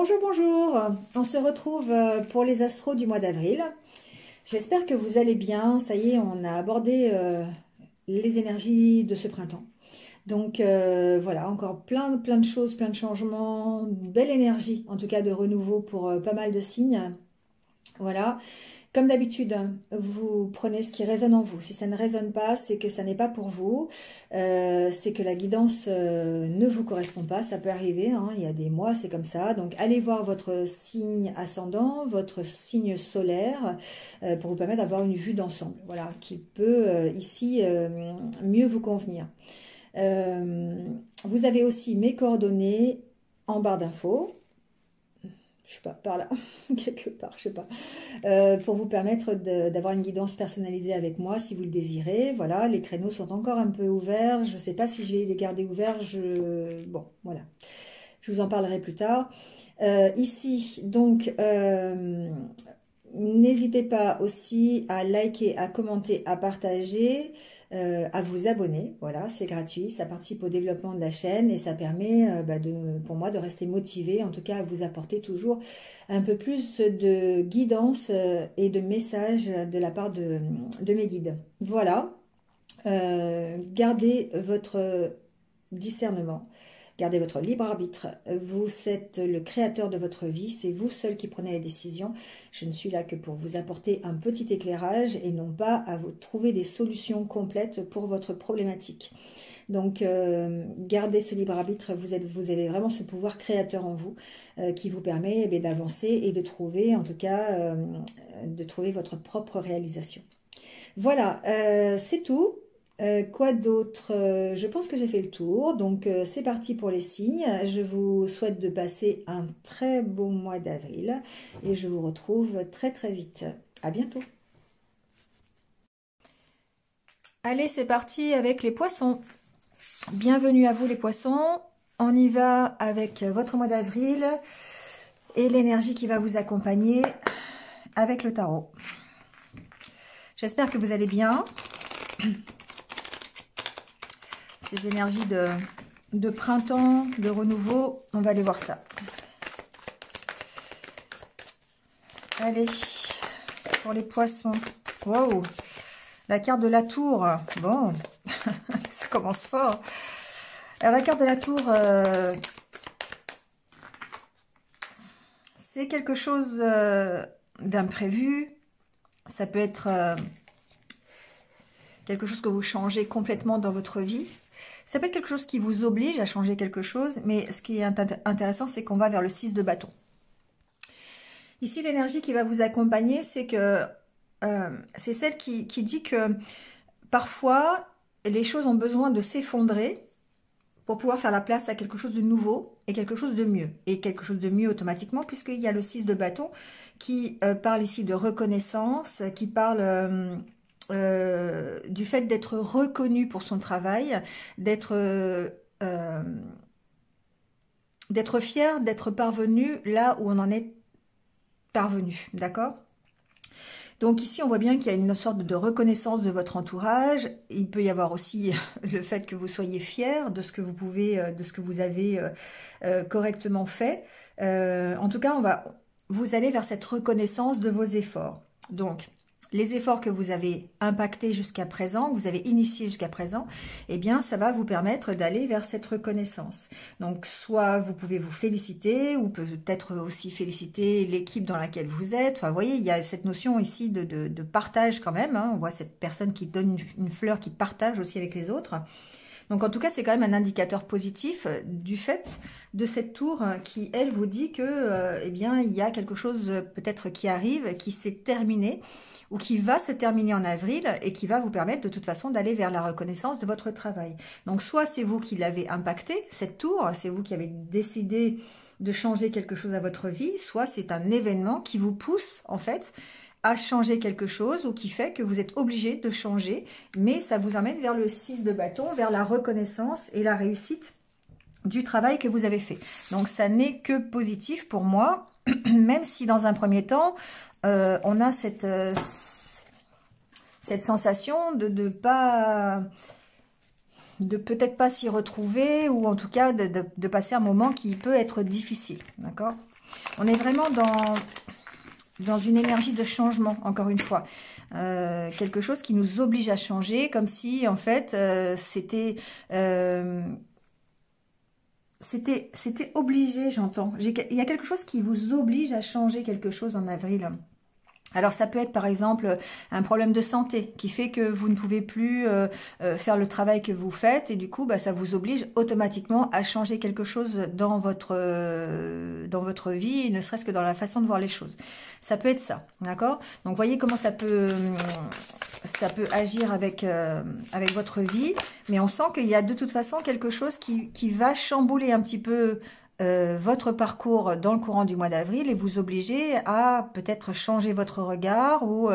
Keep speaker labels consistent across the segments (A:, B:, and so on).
A: Bonjour, bonjour. On se retrouve pour les astros du mois d'avril. J'espère que vous allez bien. Ça y est, on a abordé les énergies de ce printemps. Donc voilà, encore plein de choses, plein de changements, une belle énergie, en tout cas de renouveau pour pas mal de signes. Voilà. Comme d'habitude, vous prenez ce qui résonne en vous. Si ça ne résonne pas, c'est que ça n'est pas pour vous. C'est que la guidance ne vous correspond pas. Ça peut arriver, hein, il y a des mois, c'est comme ça. Donc, allez voir votre signe ascendant, votre signe solaire, pour vous permettre d'avoir une vue d'ensemble. Voilà, qui peut ici mieux vous convenir. Vous avez aussi mes coordonnées en barre d'infos. Je sais pas, par là, quelque part, je sais pas, pour vous permettre d'avoir une guidance personnalisée avec moi si vous le désirez. Voilà, les créneaux sont encore un peu ouverts. Je ne sais pas si je vais les garder ouverts. Bon, voilà, je vous en parlerai plus tard. Ici, donc, n'hésitez pas aussi à liker, à commenter, à partager. À vous abonner, voilà, c'est gratuit, ça participe au développement de la chaîne et ça permet pour moi de rester motivée, en tout cas à vous apporter toujours un peu plus de guidance et de messages de la part de mes guides. Voilà, gardez votre discernement. Gardez votre libre arbitre. Vous êtes le créateur de votre vie. C'est vous seul qui prenez les décisions. Je ne suis là que pour vous apporter un petit éclairage et non pas à vous trouver des solutions complètes pour votre problématique. Donc, gardez ce libre arbitre. Vous avez vraiment ce pouvoir créateur en vous qui vous permet d'avancer et de trouver, en tout cas, de trouver votre propre réalisation. Voilà, c'est tout. Quoi d'autre? Je pense que j'ai fait le tour, donc c'est parti pour les signes. Je vous souhaite de passer un très beau mois d'avril et je vous retrouve très très vite. À bientôt. Allez, c'est parti avec les poissons. Bienvenue à vous les poissons. On y va avec votre mois d'avril et l'énergie qui va vous accompagner avec le tarot. J'espère que vous allez bien. Ces énergies de printemps, de renouveau, on va aller voir ça. Allez, pour les poissons. Wow, la carte de la tour. Bon, ça commence fort. Alors la carte de la tour, c'est quelque chose d'imprévu. Ça peut être quelque chose que vous changez complètement dans votre vie. Ça peut être quelque chose qui vous oblige à changer quelque chose, mais ce qui est intéressant, c'est qu'on va vers le 6 de bâton. Ici, l'énergie qui va vous accompagner, c'est que c'est celle qui dit que parfois, les choses ont besoin de s'effondrer pour pouvoir faire la place à quelque chose de nouveau et quelque chose de mieux. Et quelque chose de mieux automatiquement, puisqu'il y a le 6 de bâton qui parle ici de reconnaissance, qui parle... du fait d'être reconnu pour son travail, d'être fier, d'être parvenu là où on en est parvenu, d'accord? Donc ici, on voit bien qu'il y a une sorte de reconnaissance de votre entourage. Il peut y avoir aussi le fait que vous soyez fier de ce que vous pouvez, de ce que vous avez correctement fait. En tout cas, vous allez vers cette reconnaissance de vos efforts. Donc, les efforts que vous avez impactés jusqu'à présent, que vous avez initiés jusqu'à présent, eh bien, ça va vous permettre d'aller vers cette reconnaissance. Donc, soit vous pouvez vous féliciter, ou peut-être aussi féliciter l'équipe dans laquelle vous êtes. Enfin, vous voyez, il y a cette notion ici de partage quand même. Hein. On voit cette personne qui donne une fleur, qui partage aussi avec les autres. Donc, en tout cas, c'est quand même un indicateur positif du fait de cette tour qui, elle, vous dit que, eh bien, il y a quelque chose peut-être qui arrive, qui s'est terminé, ou qui va se terminer en avril et qui va vous permettre de toute façon d'aller vers la reconnaissance de votre travail. Donc soit c'est vous qui l'avez impacté, cette tour, c'est vous qui avez décidé de changer quelque chose à votre vie, soit c'est un événement qui vous pousse en fait à changer quelque chose ou qui fait que vous êtes obligé de changer, mais ça vous amène vers le 6 de bâton, vers la reconnaissance et la réussite du travail que vous avez fait. Donc ça n'est que positif pour moi, même si dans un premier temps, on a cette sensation de peut-être pas s'y retrouver, ou en tout cas de passer un moment qui peut être difficile, d'accord? On est vraiment dans une énergie de changement, encore une fois. Quelque chose qui nous oblige à changer, comme si, en fait, c'était obligé, j'entends. Il y a quelque chose qui vous oblige à changer quelque chose en avril. Alors ça peut être par exemple un problème de santé qui fait que vous ne pouvez plus faire le travail que vous faites et du coup ça vous oblige automatiquement à changer quelque chose dans votre vie et ne serait-ce que dans la façon de voir les choses. Ça peut être ça, d'accord? Donc voyez comment ça peut agir avec votre vie, mais on sent qu'il y a de toute façon quelque chose qui va chambouler un petit peu votre parcours dans le courant du mois d'avril et vous obliger à peut-être changer votre regard ou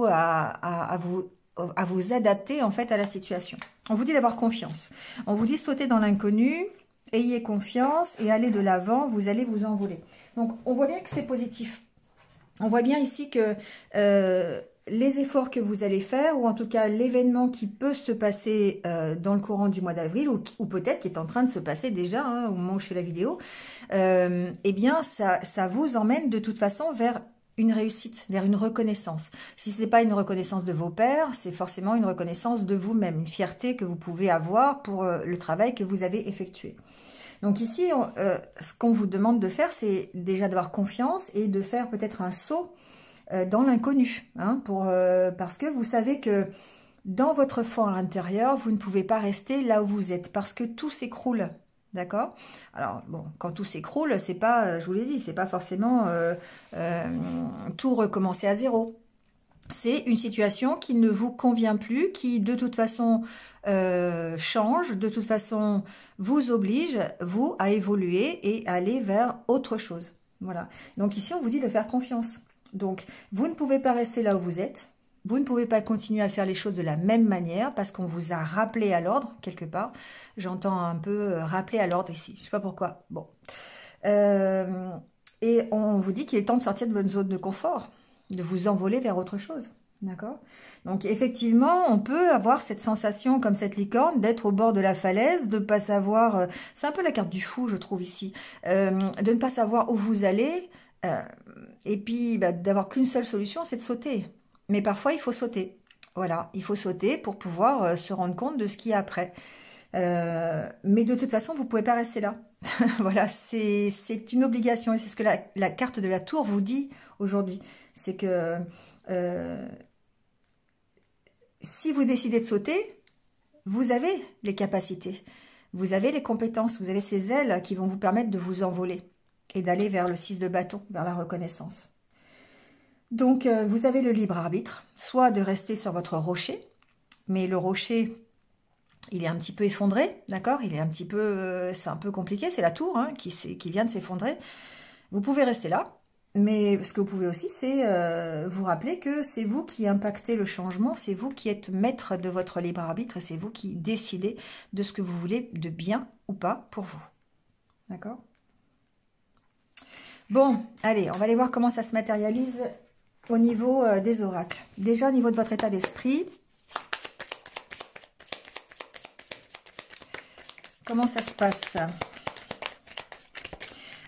A: à vous adapter en fait à la situation. On vous dit d'avoir confiance. On vous dit sauter dans l'inconnu, ayez confiance et allez de l'avant, vous allez vous envoler. Donc on voit bien que c'est positif. On voit bien ici que les efforts que vous allez faire, ou en tout cas l'événement qui peut se passer dans le courant du mois d'avril, ou peut-être qui est en train de se passer déjà au moment où je fais la vidéo, eh bien ça vous emmène de toute façon vers une réussite, vers une reconnaissance. Si ce n'est pas une reconnaissance de vos pairs, c'est forcément une reconnaissance de vous-même, une fierté que vous pouvez avoir pour le travail que vous avez effectué. Donc ici, ce qu'on vous demande de faire, c'est déjà d'avoir confiance et de faire peut-être un saut dans l'inconnu, hein, parce que vous savez que dans votre fort intérieur, vous ne pouvez pas rester là où vous êtes, parce que tout s'écroule, d'accord? Alors bon, quand tout s'écroule, c'est pas, je vous l'ai dit, c'est pas forcément tout recommencer à zéro. C'est une situation qui ne vous convient plus, qui de toute façon change, de toute façon vous oblige, vous, à évoluer et à aller vers autre chose. Voilà. Donc ici, on vous dit de faire confiance. Donc, vous ne pouvez pas rester là où vous êtes. Vous ne pouvez pas continuer à faire les choses de la même manière parce qu'on vous a rappelé à l'ordre, quelque part. J'entends un peu rappeler à l'ordre ici. Je ne sais pas pourquoi. Bon. Et on vous dit qu'il est temps de sortir de votre zone de confort, de vous envoler vers autre chose. D'accord? Donc, effectivement, on peut avoir cette sensation, comme cette licorne, d'être au bord de la falaise, de ne pas savoir... c'est un peu la carte du fou, je trouve, ici. De ne pas savoir où vous allez... et puis, d'avoir qu'une seule solution, c'est de sauter. Mais parfois, il faut sauter. Voilà, il faut sauter pour pouvoir se rendre compte de ce qu'il y a après. Mais de toute façon, vous ne pouvez pas rester là. Voilà, c'est une obligation. Et c'est ce que la carte de la tour vous dit aujourd'hui. C'est que si vous décidez de sauter, vous avez les capacités. Vous avez les compétences. Vous avez ces ailes qui vont vous permettre de vous envoler. Et d'aller vers le 6 de bâton, vers la reconnaissance. Donc, vous avez le libre arbitre, soit de rester sur votre rocher, mais le rocher, il est un petit peu effondré, d'accord? Il est un petit peu, c'est un peu compliqué, c'est la tour hein, qui vient de s'effondrer. Vous pouvez rester là, mais ce que vous pouvez aussi, c'est vous rappeler que c'est vous qui impactez le changement, c'est vous qui êtes maître de votre libre arbitre, et c'est vous qui décidez de ce que vous voulez de bien ou pas pour vous. D'accord? Bon, allez, on va aller voir comment ça se matérialise au niveau des oracles. Déjà, au niveau de votre état d'esprit, comment ça se passe?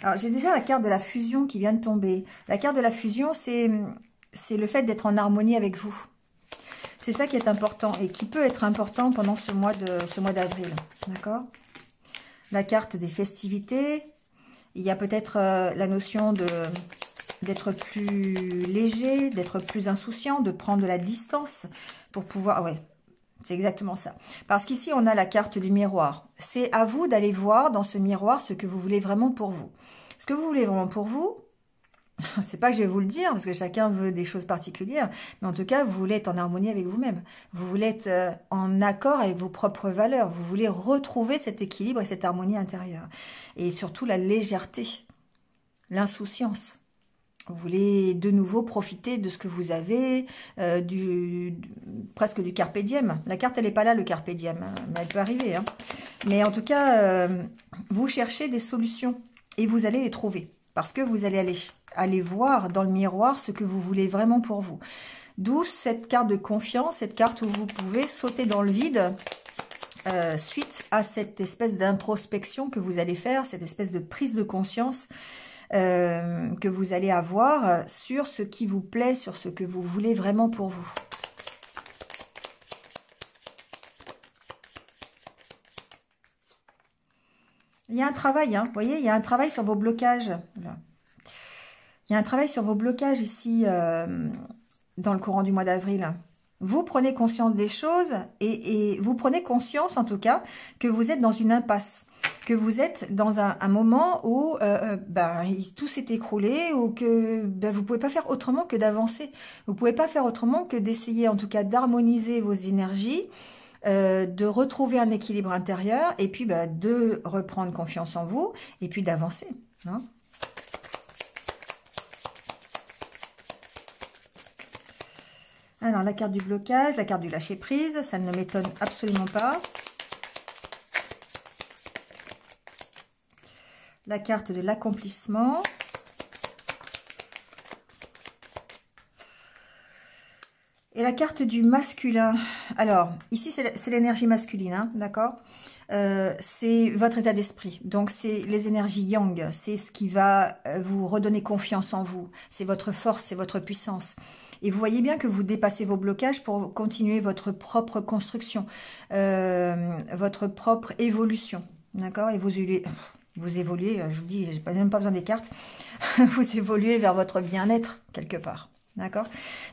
A: Alors, j'ai déjà la carte de la fusion qui vient de tomber. La carte de la fusion, c'est le fait d'être en harmonie avec vous. C'est ça qui est important et qui peut être important pendant ce mois d'avril. D'accord? La carte des festivités. Il y a peut-être la notion d'être plus léger, d'être plus insouciant, de prendre de la distance pour pouvoir... Ouais, c'est exactement ça. Parce qu'ici, on a la carte du miroir. C'est à vous d'aller voir dans ce miroir ce que vous voulez vraiment pour vous. Ce que vous voulez vraiment pour vous, c'est pas que je vais vous le dire, parce que chacun veut des choses particulières, mais en tout cas, vous voulez être en harmonie avec vous-même. Vous voulez être en accord avec vos propres valeurs. Vous voulez retrouver cet équilibre et cette harmonie intérieure. Et surtout, la légèreté, l'insouciance. Vous voulez de nouveau profiter de ce que vous avez, presque du carpe diem. La carte, elle n'est pas là, le carpe diem, hein, mais elle peut arriver. Hein. Mais en tout cas, vous cherchez des solutions et vous allez les trouver. Parce que vous allez aller voir dans le miroir ce que vous voulez vraiment pour vous. D'où cette carte de confiance, cette carte où vous pouvez sauter dans le vide suite à cette espèce d'introspection que vous allez faire, cette espèce de prise de conscience que vous allez avoir sur ce qui vous plaît, sur ce que vous voulez vraiment pour vous. Il y a un travail, hein, vous voyez, il y a un travail sur vos blocages. Voilà. Il y a un travail sur vos blocages ici dans le courant du mois d'avril. Vous prenez conscience des choses et vous prenez conscience en tout cas que vous êtes dans une impasse, que vous êtes dans un moment où tout s'est écroulé ou que vous ne pouvez pas faire autrement que d'avancer. Vous ne pouvez pas faire autrement que d'essayer en tout cas d'harmoniser vos énergies, de retrouver un équilibre intérieur et puis de reprendre confiance en vous et puis d'avancer. Hein. Alors, la carte du blocage, la carte du lâcher-prise, ça ne m'étonne absolument pas. La carte de l'accomplissement. Et la carte du masculin. Alors, ici, c'est l'énergie masculine, hein, d'accord? C'est votre état d'esprit. Donc, c'est les énergies yang. C'est ce qui va vous redonner confiance en vous. C'est votre force, c'est votre puissance. Et vous voyez bien que vous dépassez vos blocages pour continuer votre propre construction, votre propre évolution. D'accord? Et vous évoluez, je vous dis, j'ai même pas besoin des cartes, vous évoluez vers votre bien-être quelque part. D'accord?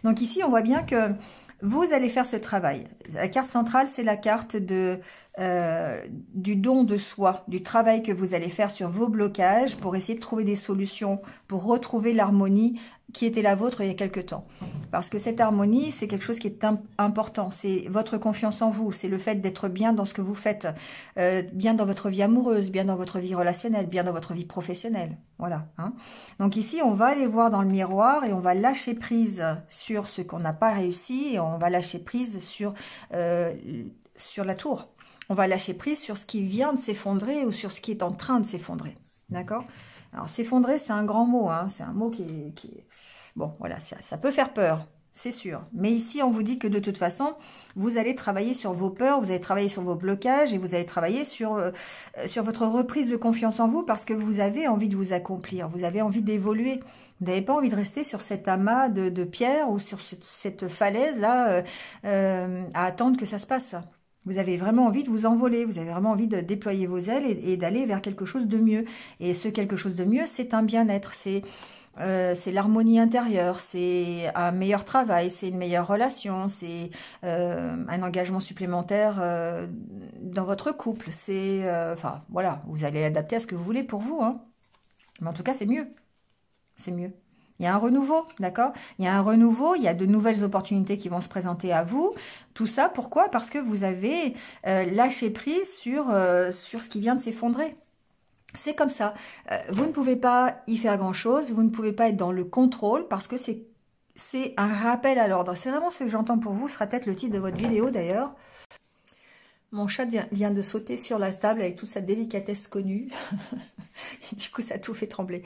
A: Donc ici, on voit bien que vous allez faire ce travail. La carte centrale, c'est la carte du don de soi, du travail que vous allez faire sur vos blocages pour essayer de trouver des solutions, pour retrouver l'harmonie qui était la vôtre il y a quelque temps. Parce que cette harmonie, c'est quelque chose qui est important. C'est votre confiance en vous, c'est le fait d'être bien dans ce que vous faites, bien dans votre vie amoureuse, bien dans votre vie relationnelle, bien dans votre vie professionnelle. Voilà. Hein. Donc ici, on va aller voir dans le miroir et on va lâcher prise sur ce qu'on n'a pas réussi et on va lâcher prise sur la tour. On va lâcher prise sur ce qui vient de s'effondrer ou sur ce qui est en train de s'effondrer. D'accord? Alors, s'effondrer, c'est un grand mot. Hein. C'est un mot qui est... Bon, voilà, ça peut faire peur, c'est sûr. Mais ici, on vous dit que de toute façon, vous allez travailler sur vos peurs, vous allez travailler sur vos blocages et vous allez travailler sur votre reprise de confiance en vous parce que vous avez envie de vous accomplir, vous avez envie d'évoluer. Vous n'avez pas envie de rester sur cet amas de pierres ou sur cette falaise-là à attendre que ça se passe. Vous avez vraiment envie de vous envoler, vous avez vraiment envie de déployer vos ailes et d'aller vers quelque chose de mieux. Et ce quelque chose de mieux, c'est un bien-être, c'est l'harmonie intérieure, c'est un meilleur travail, c'est une meilleure relation, c'est un engagement supplémentaire dans votre couple. C'est, enfin, voilà, vous allez l'adapter à ce que vous voulez pour vous. Hein. Mais en tout cas, c'est mieux. C'est mieux. Il y a un renouveau, d'accord? Il y a un renouveau, il y a de nouvelles opportunités qui vont se présenter à vous. Tout ça, pourquoi? Parce que vous avez lâché prise sur ce qui vient de s'effondrer. C'est comme ça. Vous ne pouvez pas y faire grand-chose, vous ne pouvez pas être dans le contrôle parce que c'est un rappel à l'ordre. C'est vraiment ce que j'entends pour vous, ce sera peut-être le titre de votre vidéo d'ailleurs. Mon chat vient de sauter sur la table avec toute sa délicatesse connue. Et du coup, ça a tout fait trembler.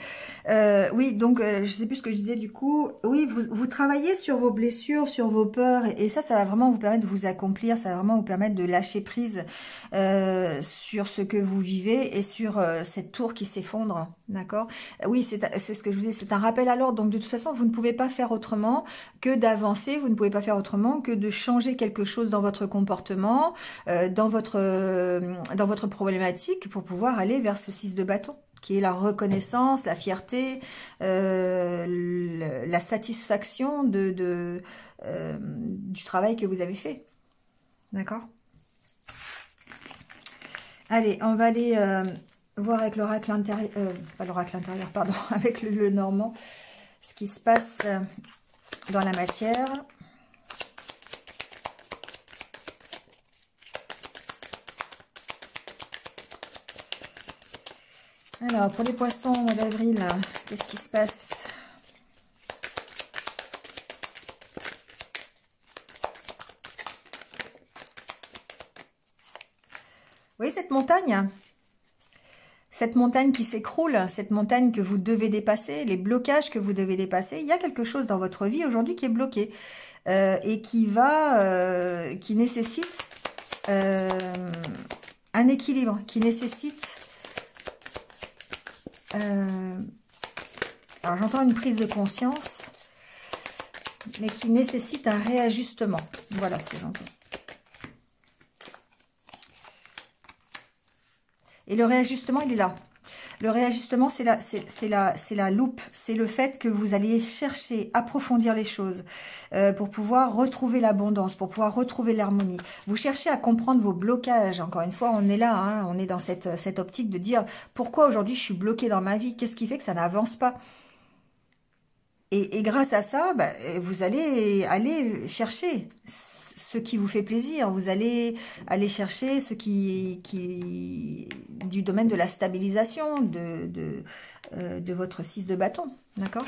A: Oui, donc, je ne sais plus ce que je disais du coup. Oui, vous travaillez sur vos blessures, sur vos peurs. Et ça va vraiment vous permettre de vous accomplir. Ça va vraiment vous permettre de lâcher prise sur ce que vous vivez et sur cette tour qui s'effondre. D'accord? Oui, c'est ce que je vous disais. C'est un rappel à l'ordre. Donc, de toute façon, vous ne pouvez pas faire autrement que d'avancer. Vous ne pouvez pas faire autrement que de changer quelque chose dans votre comportement, dans votre problématique pour pouvoir aller vers ce 6 de bâton, qui est la reconnaissance, la fierté, la satisfaction du travail que vous avez fait. D'accord? Allez, on va aller voir avec l'oracle intérieur, pas l'oracle intérieur, pardon, avec le normand, ce qui se passe dans la matière. Alors, pour les poissons au mois d'avril, qu'est-ce qui se passe? Vous voyez cette montagne? Cette montagne qui s'écroule, cette montagne que vous devez dépasser, les blocages que vous devez dépasser. Il y a quelque chose dans votre vie aujourd'hui qui est bloqué et qui nécessite un équilibre, qui nécessite Alors, j'entends une prise de conscience, mais qui nécessite un réajustement. Voilà ce que j'entends. Et le réajustement, il est là. Le réajustement, c'est la loupe. C'est le fait que vous alliez chercher, approfondir les choses pour pouvoir retrouver l'abondance, pour pouvoir retrouver l'harmonie. Vous cherchez à comprendre vos blocages. Encore une fois, on est là, hein, on est dans cette optique de dire pourquoi aujourd'hui je suis bloquée dans ma vie, qu'est-ce qui fait que ça n'avance pas. Et grâce à ça, bah, vous allez aller chercher ce qui vous fait plaisir. Vous allez aller chercher ce qui du domaine de la stabilisation de votre 6 de bâton. D'accord?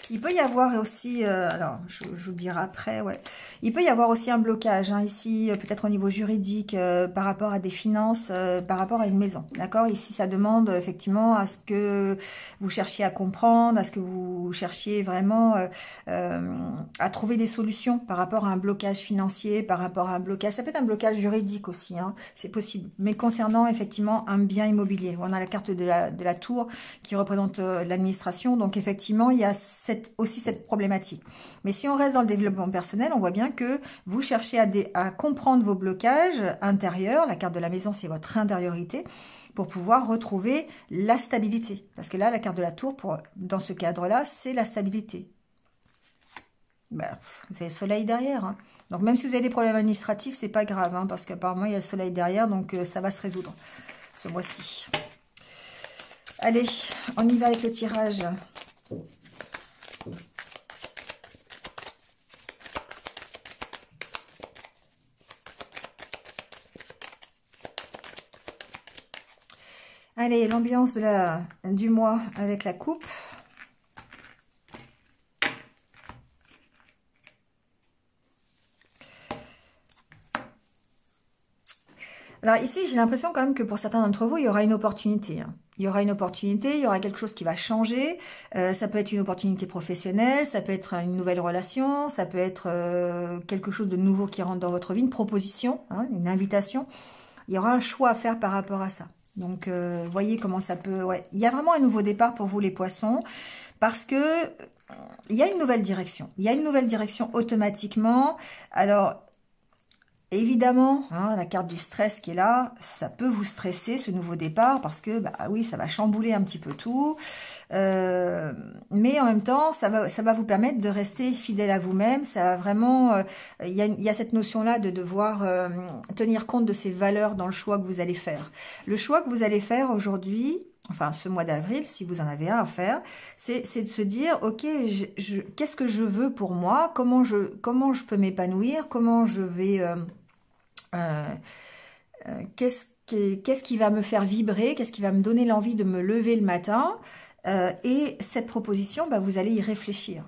A: Il peut y avoir aussi, alors je vous dirai après, ouais. Il peut y avoir aussi un blocage, hein, ici, peut-être au niveau juridique, par rapport à des finances, par rapport à une maison, d'accord? Ici, ça demande effectivement à ce que vous cherchiez à comprendre, à ce que vous cherchiez vraiment à trouver des solutions par rapport à un blocage financier, par rapport à un blocage, ça peut être un blocage juridique aussi, hein, c'est possible. Mais concernant effectivement un bien immobilier, on a la carte de la tour qui représente l'administration, donc effectivement, il y a aussi cette problématique. Mais si on reste dans le développement personnel, on voit bien que vous cherchez à comprendre vos blocages intérieurs. La carte de la maison, c'est votre intériorité, pour pouvoir retrouver la stabilité. Parce que là, la carte de la tour, dans ce cadre-là, c'est la stabilité. Ben, vous avez le soleil derrière. Hein. Donc même si vous avez des problèmes administratifs, c'est pas grave, hein, parce qu'apparemment, il y a le soleil derrière, donc ça va se résoudre ce mois-ci. Allez, on y va avec le tirage. Allez, l'ambiance du mois avec la coupe. Alors ici, j'ai l'impression quand même que pour certains d'entre vous, il y aura une opportunité. Hein. Il y aura une opportunité, il y aura quelque chose qui va changer. Ça peut être une opportunité professionnelle, ça peut être une nouvelle relation, ça peut être quelque chose de nouveau qui rentre dans votre vie, une proposition, hein, une invitation. Il y aura un choix à faire par rapport à ça. Donc, voyez comment ça peut... Ouais. Il y a vraiment un nouveau départ pour vous, les poissons, parce que il y a une nouvelle direction. Il y a une nouvelle direction automatiquement. Alors, évidemment, hein, la carte du stress qui est là, ça peut vous stresser, ce nouveau départ, parce que, bah oui, ça va chambouler un petit peu tout. Mais en même temps, ça va vous permettre de rester fidèle à vous-même. Ça va vraiment... il y a cette notion-là de devoir tenir compte de ces valeurs dans le choix que vous allez faire. Le choix que vous allez faire aujourd'hui, enfin ce mois d'avril, si vous en avez un à faire, c'est de se dire, ok, qu'est-ce que je veux pour moi, comment je peux m'épanouir, comment je vais... qu'est-ce qui va me faire vibrer, qu'est-ce qui va me donner l'envie de me lever le matin, et cette proposition, bah, vous allez y réfléchir.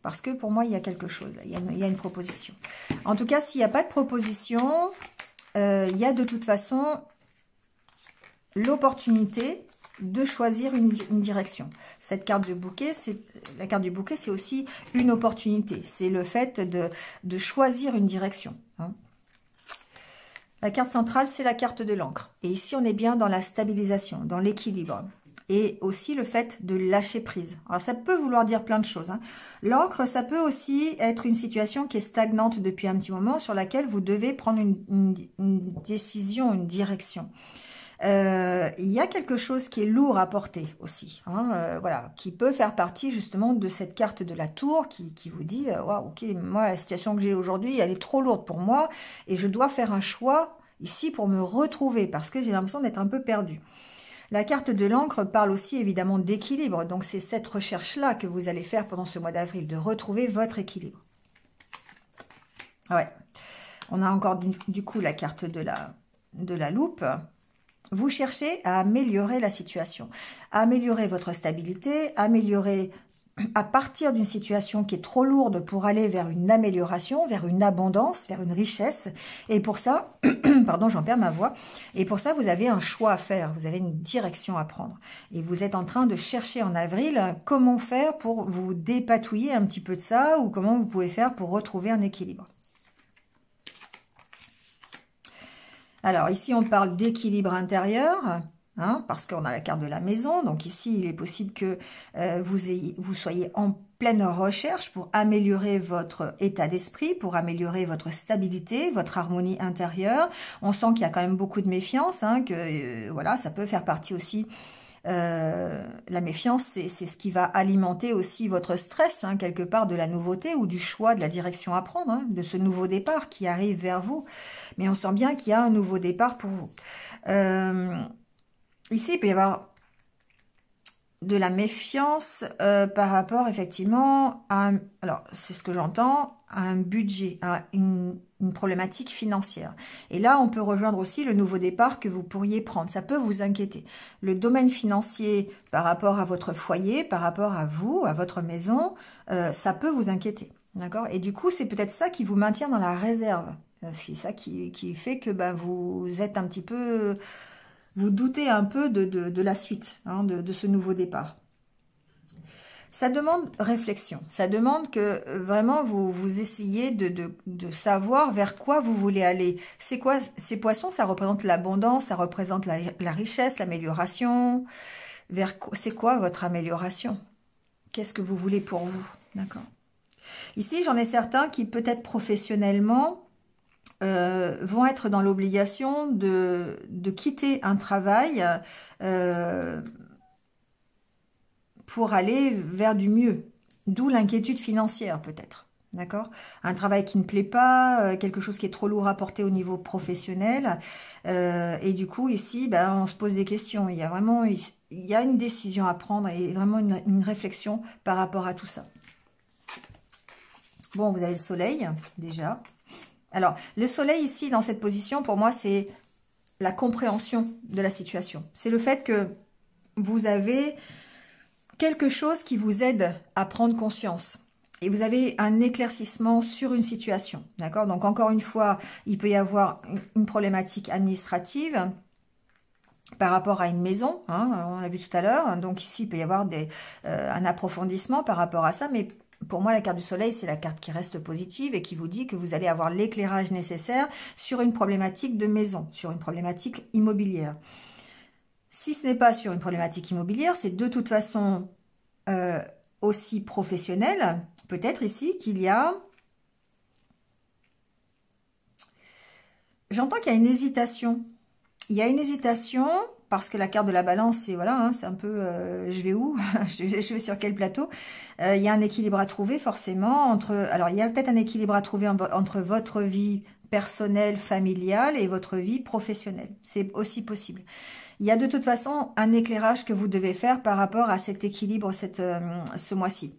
A: Parce que pour moi, il y a quelque chose, il y a une proposition. En tout cas, s'il n'y a pas de proposition, il y a de toute façon l'opportunité de choisir une direction. Cette carte du bouquet, la carte du bouquet, c'est aussi une opportunité. C'est le fait de choisir une direction. Hein. La carte centrale, c'est la carte de l'encre. Et ici, on est bien dans la stabilisation, dans l'équilibre. Et aussi le fait de lâcher prise. Alors, ça peut vouloir dire plein de choses. Hein. L'encre, ça peut aussi être une situation qui est stagnante depuis un petit moment, sur laquelle vous devez prendre une décision, une direction. Il y a quelque chose qui est lourd à porter aussi, hein, voilà, qui peut faire partie justement de cette carte de la tour qui vous dit, waouh, ok, moi la situation que j'ai aujourd'hui, elle est trop lourde pour moi et je dois faire un choix ici pour me retrouver parce que j'ai l'impression d'être un peu perdue. La carte de l'encre parle aussi évidemment d'équilibre, donc c'est cette recherche-là que vous allez faire pendant ce mois d'avril, de retrouver votre équilibre. Ouais, on a encore du coup la carte de la loupe. Vous cherchez à améliorer la situation, à améliorer votre stabilité, à partir d'une situation qui est trop lourde pour aller vers une amélioration, vers une abondance, vers une richesse. Et pour ça, pardon, j'en perds ma voix, et pour ça, vous avez un choix à faire, vous avez une direction à prendre. Et vous êtes en train de chercher en avril comment faire pour vous dépatouiller un petit peu de ça, ou comment vous pouvez faire pour retrouver un équilibre. Alors ici, on parle d'équilibre intérieur, hein, parce qu'on a la carte de la maison. Donc ici, il est possible que vous soyez en pleine recherche pour améliorer votre état d'esprit, pour améliorer votre stabilité, votre harmonie intérieure. On sent qu'il y a quand même beaucoup de méfiance, hein, que voilà, ça peut faire partie aussi. La méfiance, c'est ce qui va alimenter aussi votre stress, hein, quelque part, de la nouveauté ou du choix de la direction à prendre, hein, de ce nouveau départ qui arrive vers vous. Mais on sent bien qu'il y a un nouveau départ pour vous. Ici, il peut y avoir de la méfiance par rapport effectivement à alors c'est ce que j'entends, à un budget, à une problématique financière. Et là, on peut rejoindre aussi le nouveau départ que vous pourriez prendre. Ça peut vous inquiéter. Le domaine financier par rapport à votre foyer, par rapport à vous, à votre maison, ça peut vous inquiéter. D'accord? Et du coup, c'est peut-être ça qui vous maintient dans la réserve. C'est ça qui fait que ben, vous êtes un petit peu... Vous doutez un peu de la suite, hein, de ce nouveau départ. Ça demande réflexion. Ça demande que vraiment vous essayez de savoir vers quoi vous voulez aller. C'est quoi ces poissons? Ça représente l'abondance, ça représente la richesse, l'amélioration. C'est quoi votre amélioration? Qu'est-ce que vous voulez pour vous? D'accord. Ici, j'en ai certains qui peut-être professionnellement vont être dans l'obligation de quitter un travail pour aller vers du mieux. D'où l'inquiétude financière peut-être. D'accord? Un travail qui ne plaît pas, quelque chose qui est trop lourd à porter au niveau professionnel. Et du coup, ici, ben, on se pose des questions. Il y a vraiment une décision à prendre et vraiment une réflexion par rapport à tout ça. Bon, vous avez le soleil, déjà. Alors, le soleil ici, dans cette position, pour moi, c'est la compréhension de la situation. C'est le fait que vous avez quelque chose qui vous aide à prendre conscience. Et vous avez un éclaircissement sur une situation. D'accord? Donc, encore une fois, il peut y avoir une problématique administrative par rapport à une maison. Hein, on l'a vu tout à l'heure. Donc, ici, il peut y avoir un approfondissement par rapport à ça. Mais pour moi, la carte du soleil, c'est la carte qui reste positive et qui vous dit que vous allez avoir l'éclairage nécessaire sur une problématique de maison, sur une problématique immobilière. Si ce n'est pas sur une problématique immobilière, c'est de toute façon aussi professionnel. Peut-être ici qu'il y a... J'entends qu'il y a une hésitation. Il y a une hésitation parce que la carte de la balance, c'est voilà, hein, c'est un peu je vais où? Je vais sur quel plateau? Il y a un équilibre à trouver forcément entre... Alors, il y a peut-être un équilibre à trouver entre votre vie personnelle, familiale et votre vie professionnelle. C'est aussi possible. Il y a de toute façon un éclairage que vous devez faire par rapport à cet équilibre ce mois-ci.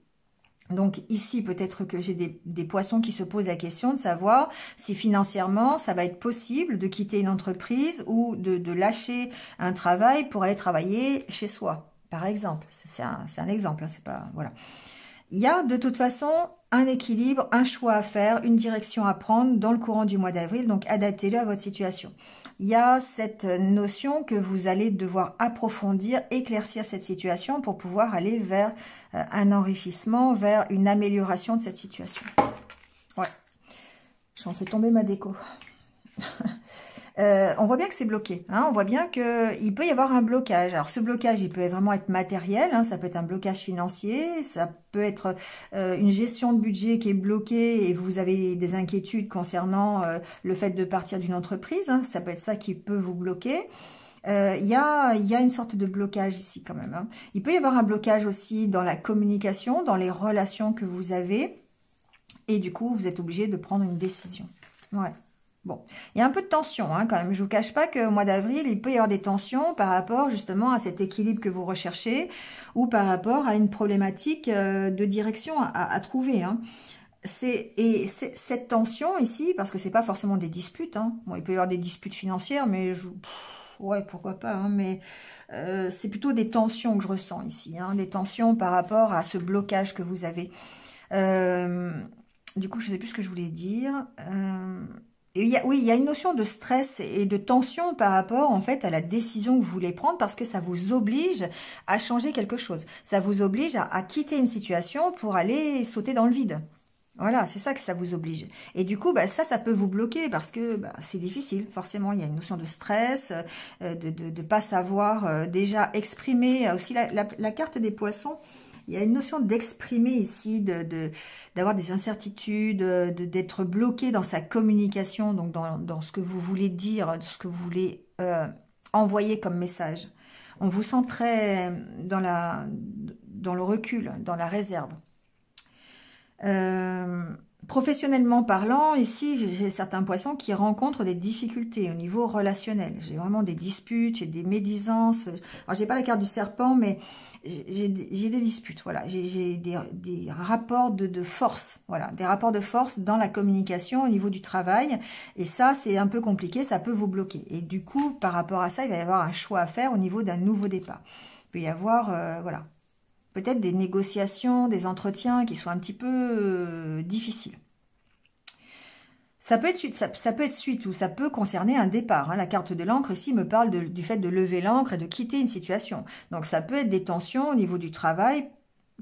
A: Donc ici, peut-être que j'ai des poissons qui se posent la question de savoir si financièrement, ça va être possible de quitter une entreprise ou de lâcher un travail pour aller travailler chez soi, par exemple. C'est un exemple, hein, c'est pas... Voilà. Il y a de toute façon un équilibre, un choix à faire, une direction à prendre dans le courant du mois d'avril, donc adaptez-le à votre situation. Il y a cette notion que vous allez devoir approfondir, éclaircir cette situation pour pouvoir aller vers un enrichissement, vers une amélioration de cette situation. Ouais, j'en fais tomber ma déco. On voit bien que c'est bloqué, hein, on voit bien qu'il peut y avoir un blocage. Alors ce blocage, il peut vraiment être matériel, hein, ça peut être un blocage financier, ça peut être une gestion de budget qui est bloquée et vous avez des inquiétudes concernant le fait de partir d'une entreprise, hein, ça peut être ça qui peut vous bloquer. Il y a une sorte de blocage ici quand même. Hein. Il peut y avoir un blocage aussi dans la communication, dans les relations que vous avez et du coup, vous êtes obligé de prendre une décision. Ouais. Bon, il y a un peu de tension hein, quand même. Je ne vous cache pas qu'au mois d'avril, il peut y avoir des tensions par rapport justement à cet équilibre que vous recherchez ou par rapport à une problématique de direction à trouver. Hein. Cette tension ici, parce que c'est pas forcément des disputes. Hein. Bon, il peut y avoir des disputes financières, mais ouais, pourquoi pas. Hein, mais c'est plutôt des tensions que je ressens ici. Hein, des tensions par rapport à ce blocage que vous avez. Du coup, je ne sais plus ce que je voulais dire. Oui, il y a une notion de stress et de tension par rapport en fait à la décision que vous voulez prendre parce que ça vous oblige à changer quelque chose. Ça vous oblige à quitter une situation pour aller sauter dans le vide. Voilà, c'est ça que ça vous oblige. Et du coup, bah, ça peut vous bloquer parce que bah, c'est difficile. Forcément, il y a une notion de stress, de pas savoir déjà exprimer. Aussi, la carte des poissons, il y a une notion d'exprimer ici, d'avoir des incertitudes, d'être bloqué dans sa communication, donc dans ce que vous voulez dire, ce que vous voulez envoyer comme message. On vous sent très dans le recul, dans la réserve. Professionnellement parlant, ici, j'ai certains poissons qui rencontrent des difficultés au niveau relationnel. J'ai vraiment des disputes, j'ai des médisances. Alors, j'ai pas la carte du serpent, mais j'ai des disputes. Voilà, j'ai des rapports de force. Voilà, des rapports de force dans la communication au niveau du travail. Et ça, c'est un peu compliqué, ça peut vous bloquer. Et du coup, par rapport à ça, il va y avoir un choix à faire au niveau d'un nouveau départ. Il peut y avoir, voilà, peut-être des négociations, des entretiens qui sont un petit peu difficiles. Ça peut être suite, ça peut être suite ou ça peut concerner un départ. Hein. La carte de l'encre ici me parle du fait de lever l'encre et de quitter une situation. Donc ça peut être des tensions au niveau du travail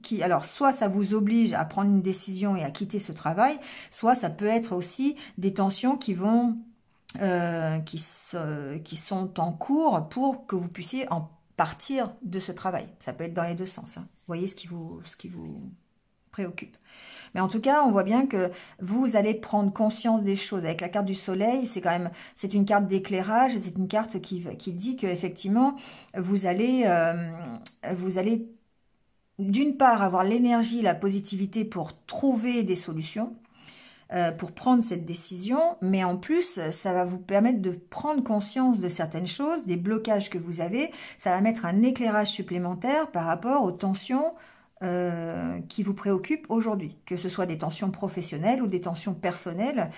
A: qui, alors soit ça vous oblige à prendre une décision et à quitter ce travail, soit ça peut être aussi des tensions qui vont, qui sont en cours pour que vous puissiez en partir de ce travail. Ça peut être dans les deux sens. Hein. Vous voyez ce qui vous préoccupe. Mais en tout cas, on voit bien que vous allez prendre conscience des choses. Avec la carte du soleil, c'est une carte d'éclairage, c'est une carte qui dit qu'effectivement, vous allez d'une part avoir l'énergie, la positivité pour trouver des solutions, pour prendre cette décision, mais en plus, ça va vous permettre de prendre conscience de certaines choses, des blocages que vous avez, ça va mettre un éclairage supplémentaire par rapport aux tensions qui vous préoccupent aujourd'hui, que ce soit des tensions professionnelles ou des tensions personnelles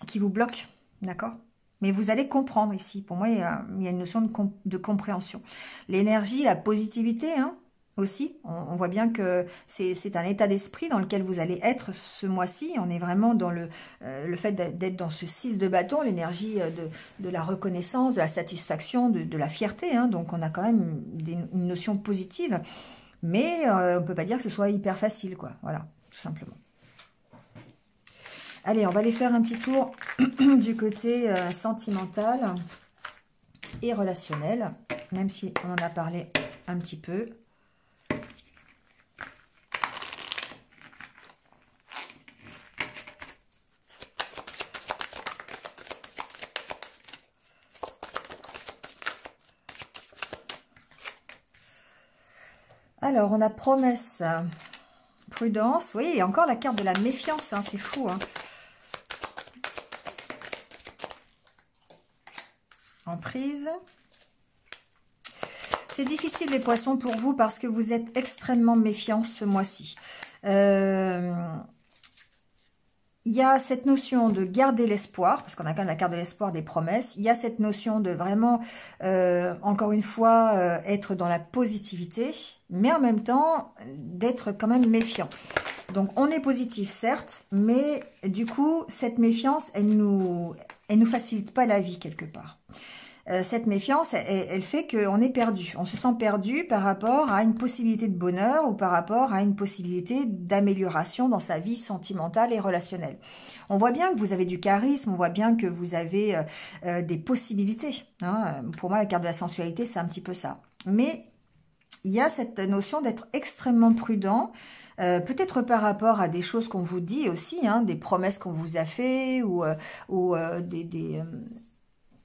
A: qui vous bloquent, d'accord ? Mais vous allez comprendre ici, pour moi, il y a une notion de compréhension. L'énergie, la positivité, hein, aussi, on voit bien que c'est un état d'esprit dans lequel vous allez être ce mois-ci. On est vraiment dans le fait d'être dans ce 6 de bâton, l'énergie de la reconnaissance, de la satisfaction, de la fierté. Hein. Donc on a quand même une notion positive, mais on ne peut pas dire que ce soit hyper facile, quoi. Voilà, tout simplement. Allez, on va aller faire un petit tour du côté sentimental et relationnel, même si on en a parlé un petit peu. Alors, on a promesse, prudence. Oui, et encore la carte de la méfiance, hein, c'est fou. Hein. Emprise. C'est difficile les poissons pour vous parce que vous êtes extrêmement méfiants ce mois-ci. Il y a cette notion de garder l'espoir, parce qu'on a quand même la carte de l'espoir des promesses. Il y a cette notion de vraiment, encore une fois, être dans la positivité, mais en même temps, d'être quand même méfiant. Donc, on est positif, certes, mais du coup, cette méfiance, elle nous facilite pas la vie quelque part. Cette méfiance, elle fait qu'on est perdu. On se sent perdu par rapport à une possibilité de bonheur ou par rapport à une possibilité d'amélioration dans sa vie sentimentale et relationnelle. On voit bien que vous avez du charisme, on voit bien que vous avez des possibilités. Hein. Pour moi, la carte de la sensualité, c'est un petit peu ça. Mais il y a cette notion d'être extrêmement prudent, peut-être par rapport à des choses qu'on vous dit aussi, hein, des promesses qu'on vous a fait ou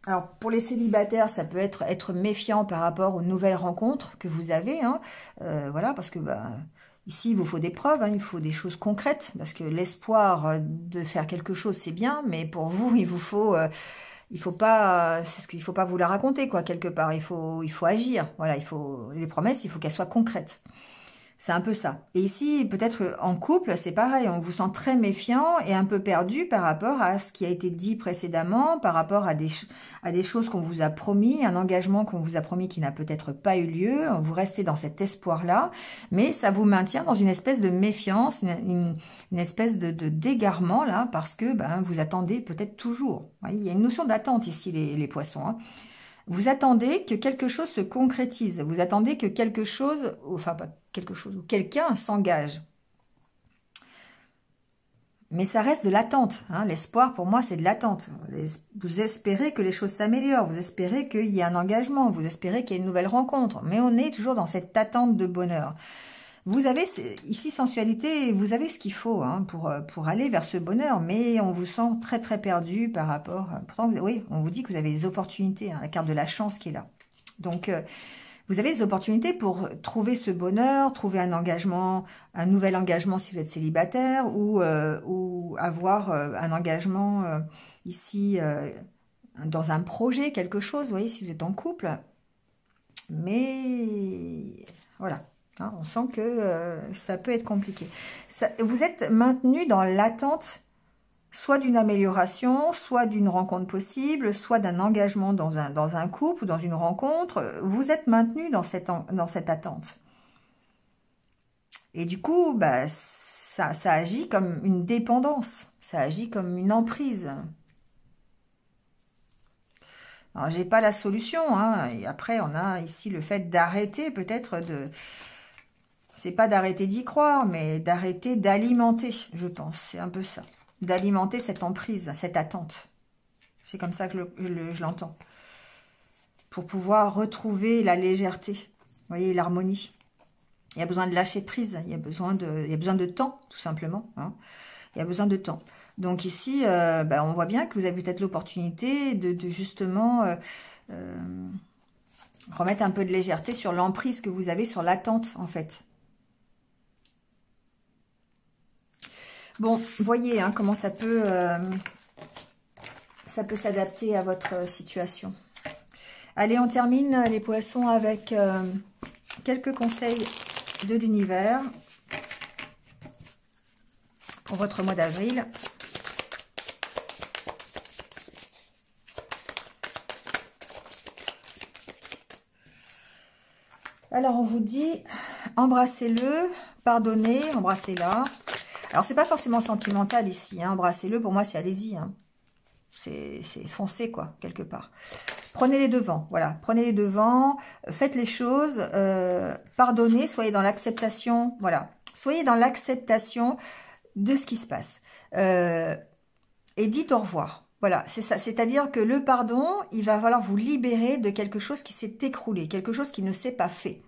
A: alors, pour les célibataires, ça peut être méfiant par rapport aux nouvelles rencontres que vous avez. Hein. Voilà, parce que ici, il vous faut des preuves, hein, il faut des choses concrètes. Parce que l'espoir de faire quelque chose, c'est bien, mais pour vous, il faut pas vous la raconter, quoi, quelque part. Il faut agir. Voilà, les promesses, il faut qu'elles soient concrètes. C'est un peu ça. Et ici, peut-être en couple, c'est pareil. On vous sent très méfiant et un peu perdu par rapport à ce qui a été dit précédemment, par rapport à des choses qu'on vous a promis, un engagement qu'on vous a promis qui n'a peut-être pas eu lieu. Vous restez dans cet espoir-là, mais ça vous maintient dans une espèce de méfiance, une espèce de d'égarement, là, parce que vous attendez peut-être toujours. Vous voyez, il y a une notion d'attente ici, les poissons. Hein. Vous attendez que quelque chose se concrétise. Vous attendez que quelque chose, enfin pas quelque chose, ou quelqu'un s'engage. Mais ça reste de l'attente. Hein. L'espoir, pour moi, c'est de l'attente. Vous espérez que les choses s'améliorent. Vous espérez qu'il y ait un engagement. Vous espérez qu'il y ait une nouvelle rencontre. Mais on est toujours dans cette attente de bonheur. Vous avez ici sensualité, vous avez ce qu'il faut hein, pour aller vers ce bonheur. Mais on vous sent très très perdu par rapport... Pourtant, oui, on vous dit que vous avez des opportunités. Hein, la carte de la chance qui est là. Donc... vous avez des opportunités pour trouver ce bonheur, trouver un engagement, un nouvel engagement si vous êtes célibataire ou avoir un engagement ici dans un projet, quelque chose, vous voyez, si vous êtes en couple. Mais voilà, hein, on sent que ça peut être compliqué. Vous êtes maintenu dans l'attente soit d'une amélioration, soit d'une rencontre possible, soit d'un engagement dans un couple ou dans une rencontre. Vous êtes maintenu dans cette attente. Et du coup, bah, ça agit comme une dépendance. Ça agit comme une emprise. Alors, j'ai pas la solution. Hein. Et après, on a ici le fait d'arrêter peut-être de... C'est pas d'arrêter d'y croire, mais d'arrêter d'alimenter, je pense. C'est un peu ça. D'alimenter cette emprise, cette attente. C'est comme ça que je l'entends. Pour pouvoir retrouver la légèreté, vous voyez, l'harmonie. Il y a besoin de lâcher prise, il y a besoin de temps, tout simplement. Hein. Il y a besoin de temps. Donc ici, on voit bien que vous avez peut-être l'opportunité de justement remettre un peu de légèreté sur l'emprise que vous avez sur l'attente, en fait. Bon, voyez hein, comment ça peut s'adapter à votre situation. Allez, on termine les poissons avec quelques conseils de l'univers pour votre mois d'avril. Alors, on vous dit, embrassez-le, pardonnez, embrassez-la. Alors, c'est pas forcément sentimental ici, hein. Embrassez-le, pour moi, c'est allez-y. Hein. C'est foncé, quoi, quelque part. Prenez les devants, voilà. Prenez les devants, faites les choses, pardonnez, soyez dans l'acceptation, voilà. Soyez dans l'acceptation de ce qui se passe. Et dites au revoir. Voilà, c'est ça. C'est-à-dire que le pardon, il va falloir vous libérer de quelque chose qui s'est écroulé, quelque chose qui ne s'est pas fait.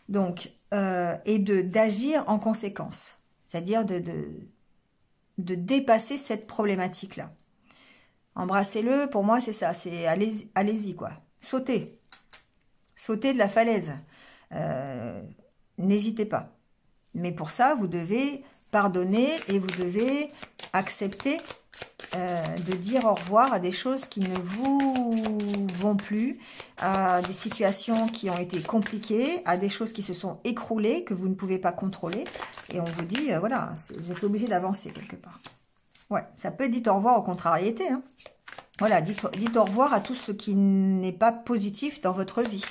A: Donc, et d'agir en conséquence. C'est-à-dire de dépasser cette problématique-là. Embrassez-le, pour moi, c'est ça. C'est allez-y, quoi. Sautez. Sautez de la falaise. N'hésitez pas. Mais pour ça, vous devez pardonner et vous devez accepter de dire au revoir à des choses qui ne vous vont plus, à des situations qui ont été compliquées, à des choses qui se sont écroulées, que vous ne pouvez pas contrôler. Et on vous dit, voilà, vous êtes obligé d'avancer quelque part. Ouais, ça peut être dites au revoir aux contrariétés. Hein. Voilà, dites au revoir à tout ce qui n'est pas positif dans votre vie.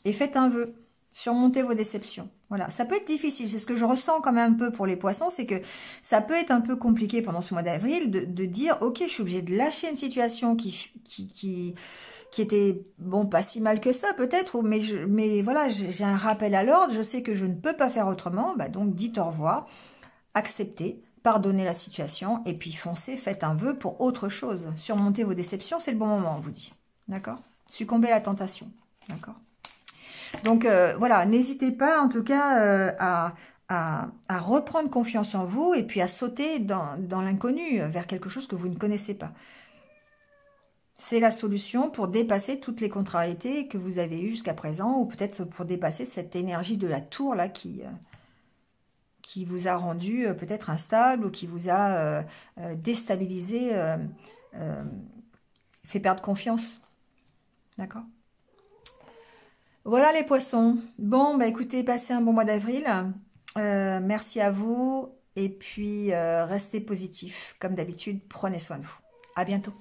A: Et faites un vœu. Surmontez vos déceptions. Voilà, ça peut être difficile. C'est ce que je ressens quand même un peu pour les poissons, c'est que ça peut être un peu compliqué pendant ce mois d'avril de dire, ok, je suis obligée de lâcher une situation qui était, bon, pas si mal que ça peut-être, mais voilà, j'ai un rappel à l'ordre, je sais que je ne peux pas faire autrement, bah donc dites au revoir, acceptez, pardonnez la situation, et puis foncez, faites un vœu pour autre chose. Surmontez vos déceptions, c'est le bon moment, on vous dit. D'accord? Succombez à la tentation. D'accord? Donc voilà, n'hésitez pas en tout cas à reprendre confiance en vous et puis à sauter dans l'inconnu, vers quelque chose que vous ne connaissez pas. C'est la solution pour dépasser toutes les contrariétés que vous avez eues jusqu'à présent, ou peut-être pour dépasser cette énergie de la tour là qui vous a rendu peut-être instable ou qui vous a déstabilisé, fait perdre confiance. D'accord ? Voilà les poissons. Bon, bah écoutez, passez un bon mois d'avril. Merci à vous. Et puis, restez positifs. Comme d'habitude, prenez soin de vous. À bientôt.